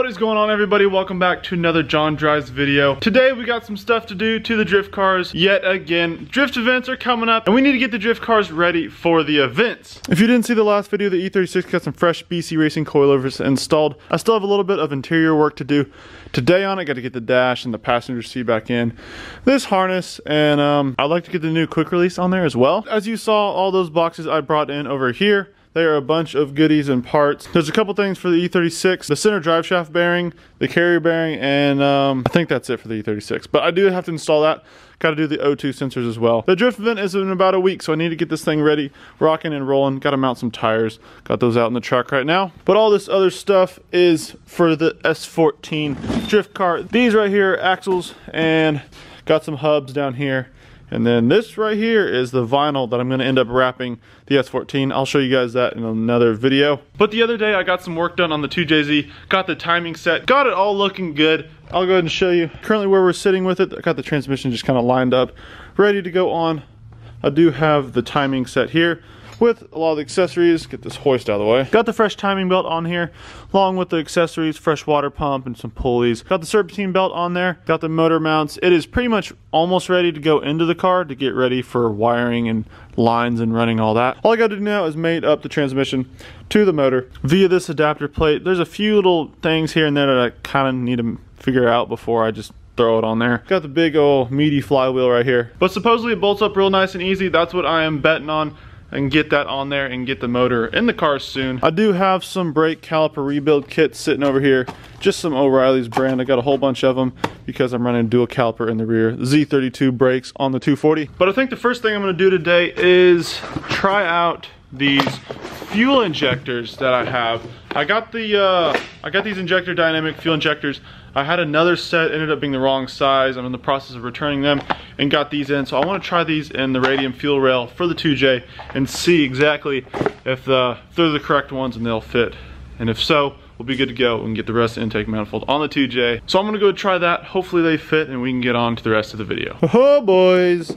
What is going on, everybody? Welcome back to another John Drives video. Today we got some stuff to do to the drift cars yet again. Drift events are coming up and we need to get the drift cars ready for the events. If you didn't see the last video, the E36 got some fresh BC Racing coilovers installed. I still have a little bit of interior work to do today on it. Got to get the dash and the passenger seat back in, this harness, and I'd like to get the new quick release on there as well. As you saw, all those boxes I brought in over here, they are a bunch of goodies and parts. There's a couple things for the E36, the center drive shaft bearing, the carrier bearing, and I think that's it for the E36. But I do have to install that. Got to do the O2 sensors as well. The drift event is in about a week, so I need to get this thing ready, rocking and rolling. Got to mount some tires. Got those out in the truck right now. But all this other stuff is for the S14 drift car. These right here are axles, and got some hubs down here. And then this right here is the vinyl that I'm going to end up wrapping the S14. I'll show you guys that in another video. But the other day I got some work done on the 2JZ, got the timing set, got it all looking good. I'll go ahead and show you currently where we're sitting with it. I got the transmission just kind of lined up, ready to go on. I do have the timing set here with a lot of the accessories. Get this hoist out of the way. Got the fresh timing belt on here, along with the accessories, fresh water pump and some pulleys. Got the serpentine belt on there. Got the motor mounts. It is pretty much almost ready to go into the car to get ready for wiring and lines and running all that. All I got to do now is mate up the transmission to the motor via this adapter plate. There's a few little things here and there that I kind of need to figure out before I just throw it on there. Got the big old meaty flywheel right here. But supposedly it bolts up real nice and easy. That's what I am betting on. And get that on there and get the motor in the car soon. I do have some brake caliper rebuild kits sitting over here. Just some O'Reilly's brand. I got a whole bunch of them because I'm running a dual caliper in the rear. Z32 brakes on the 240. But I think the first thing I'm going to do today is try out these fuel injectors that I have. I got these Injector Dynamic fuel injectors. I had another set, ended up being the wrong size. I'm in the process of returning them and got these in. So I want to try these in the Radium fuel rail for the 2J and see exactly if they're the correct ones and they'll fit. And if so, we'll be good to go and get the rest of the intake manifold on the 2J. So I'm gonna go try that. Hopefully they fit and we can get on to the rest of the video. Oh boys,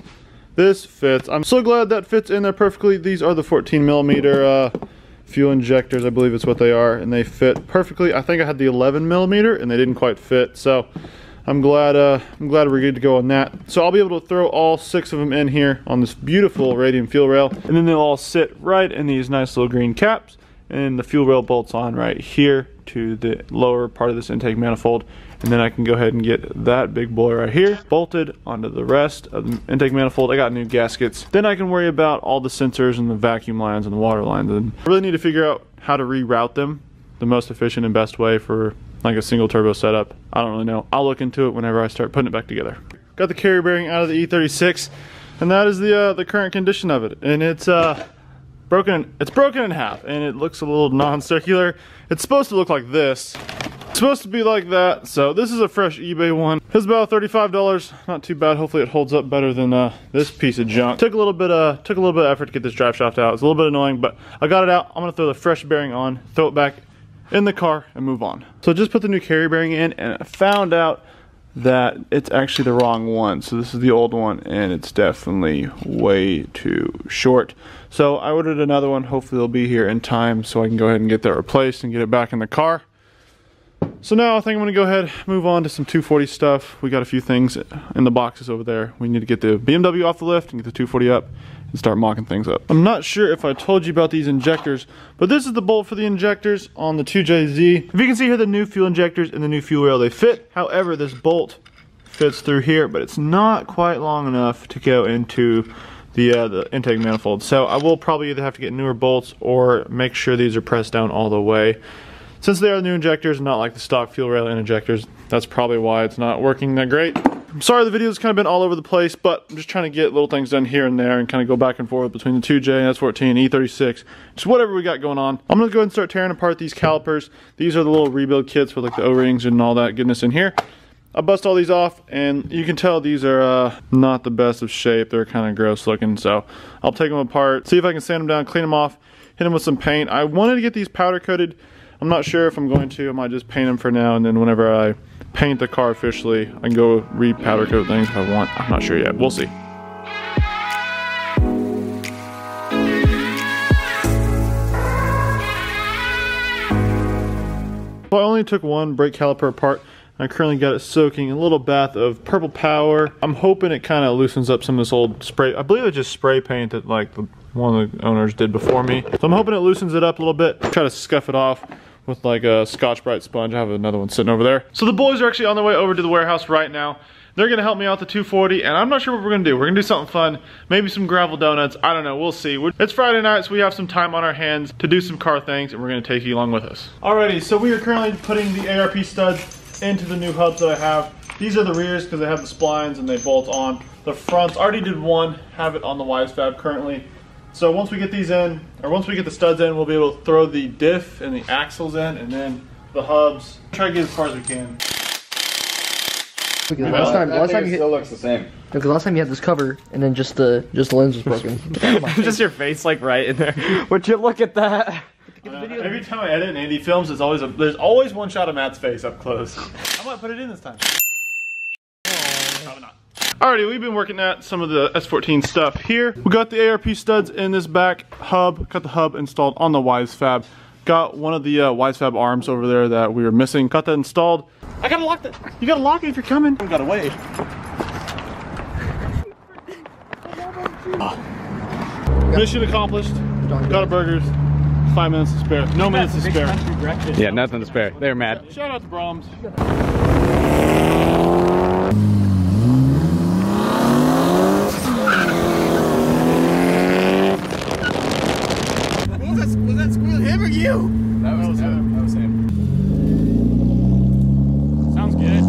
this fits. I'm so glad that fits in there perfectly. These are the 14mm fuel injectors, I believe it's what they are, and they fit perfectly. I think I had the 11mm and they didn't quite fit, so I'm glad we're good to go on that. So I'll be able to throw all 6 of them in here on this beautiful Radium fuel rail, and then they'll all sit right in these nice little green caps, and the fuel rail bolts on right here to the lower part of this intake manifold. And then I can go ahead and get that big boy right here bolted onto the rest of the intake manifold. I got new gaskets. Then I can worry about all the sensors and the vacuum lines and the water lines. And I really need to figure out how to reroute them the most efficient and best way for like a single turbo setup. I don't really know. I'll look into it whenever I start putting it back together. Got the carrier bearing out of the E36, and that is the current condition of it. And it's broken. It's broken in half, and it looks a little non-circular. It's supposed to look like this. Supposed to be like that. So this is a fresh eBay one. It's about $35. Not too bad. Hopefully it holds up better than this piece of junk. Took a little bit of effort to get this drive shaft out. It's a little bit annoying, but I got it out. I'm gonna throw the fresh bearing on, throw it back in the car, and move on. So just put the new carrier bearing in, and I found out that it's actually the wrong one. So this is the old one, and it's definitely way too short. So I ordered another one. Hopefully it'll be here in time so I can go ahead and get that replaced and get it back in the car. So now I think I'm going to go ahead and move on to some 240 stuff. We got a few things in the boxes over there. We need to get the BMW off the lift and get the 240 up and start mocking things up. I'm not sure if I told you about these injectors, but this is the bolt for the injectors on the 2JZ. If you can see here, the new fuel injectors and the new fuel rail, they fit. However, this bolt fits through here, but it's not quite long enough to go into the intake manifold. So I will probably either have to get newer bolts or make sure these are pressed down all the way. Since they are new injectors, not like the stock fuel rail injectors, that's probably why it's not working that great. I'm sorry the video's kind of been all over the place, but I'm just trying to get little things done here and there and kind of go back and forth between the 2J and S14, E36, just whatever we got going on. I'm going to go ahead and start tearing apart these calipers. These are the little rebuild kits with like the O-rings and all that goodness in here. I bust all these off, and you can tell these are not the best of shape. They're kind of gross looking, so I'll take them apart, see if I can sand them down, clean them off, hit them with some paint. I wanted to get these powder coated. I'm not sure if I'm going to. I might just paint them for now, and then whenever I paint the car officially, I can go re-powder coat things if I want. I'm not sure yet. We'll see. So I only only took one brake caliper apart. I currently got it soaking in a little bath of Purple Power. I'm hoping it kind of loosens up some of this old spray. I believe it's just spray paint that like one of the owners did before me. So I'm hoping it loosens it up a little bit. Try to scuff it off with like a Scotch-Brite sponge. I have another one sitting over there. So the boys are actually on their way over to the warehouse right now. They're gonna help me out the 240, and I'm not sure what we're gonna do. We're gonna do something fun, maybe some gravel donuts. I don't know, we'll see. It's Friday night, so we have some time on our hands to do some car things, and we're gonna take you along with us. Alrighty, so we are currently putting the ARP studs into the new hubs that I have. These are the rears because they have the splines and they bolt on. The fronts, already did one, have it on the WiseFab currently. So once we get these in, or once we get the studs in, we'll be able to throw the diff and the axles in, and then the hubs. Try to get as far as we can. Because last time you still looks the same. Because last time you had this cover and then just the lens was broken. Just your face like right in there. Would you look at that? Every time I edit and Andy films, there's always one shot of Matt's face up close. I might put it in this time. Probably not. Alrighty, we've been working at some of the S14 stuff here. We got the ARP studs in this back hub. Got the hub installed on the WiseFab. Got one of the WiseFab arms over there that we were missing. Got that installed. I gotta lock that. You gotta lock it if you're coming. We gotta wait. Mission accomplished. Got our burgers. 5 minutes to spare. No minutes to spare. Yeah, nothing to spare. They're mad. Shout out to Brahms. Was that squeal him or you? That was him. That was him. Sounds good.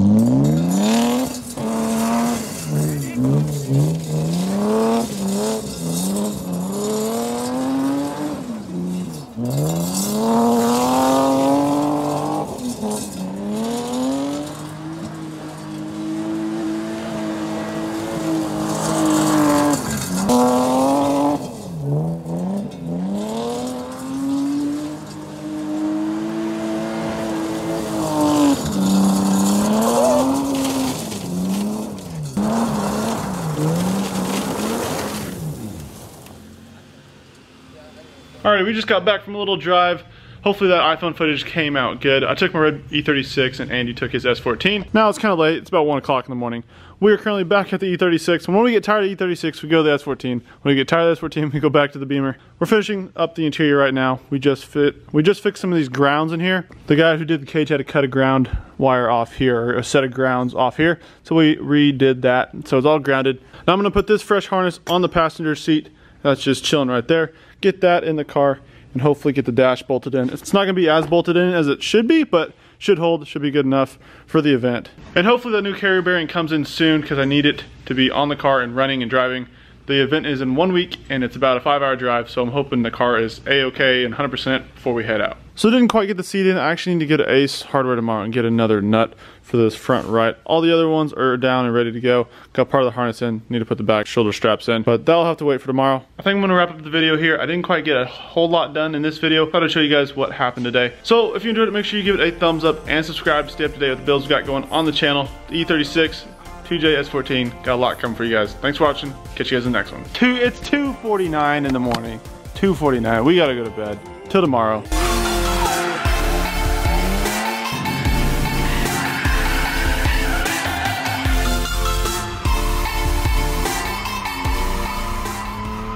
Alright, we just got back from a little drive. Hopefully that iPhone footage came out good. I took my red E36 and Andy took his S14. Now it's kind of late. It's about 1 o'clock in the morning. We are currently back at the E36. And when we get tired of E36, we go to the S14. When we get tired of the S14, we go back to the Beamer. We're finishing up the interior right now. We just fixed some of these grounds in here. The guy who did the cage had to cut a ground wire off here, or a set of grounds off here. So we redid that. So it's all grounded. Now I'm gonna put this fresh harness on the passenger seat. That's just chilling right there. Get that in the car and hopefully get the dash bolted in. It's not gonna be as bolted in as it should be, but should hold, should be good enough for the event. And hopefully the new carrier bearing comes in soon because I need it to be on the car and running and driving. The event is in 1 week and it's about a 5-hour drive, so I'm hoping the car is a-okay and 100% before we head out. So I didn't quite get the seat in. I actually need to go to Ace Hardware tomorrow and get another nut for this front right. All the other ones are down and ready to go. Got part of the harness in, need to put the back shoulder straps in, but that'll have to wait for tomorrow. I think I'm gonna wrap up the video here. I didn't quite get a whole lot done in this video. Thought I'd show you guys what happened today. So if you enjoyed it, make sure you give it a thumbs up and subscribe to stay up to date with the builds we got going on the channel. The E36, 2J S14, got a lot coming for you guys. Thanks for watching. Catch you guys in the next one. It's 2:49 in the morning. 2:49. We gotta go to bed. Till tomorrow.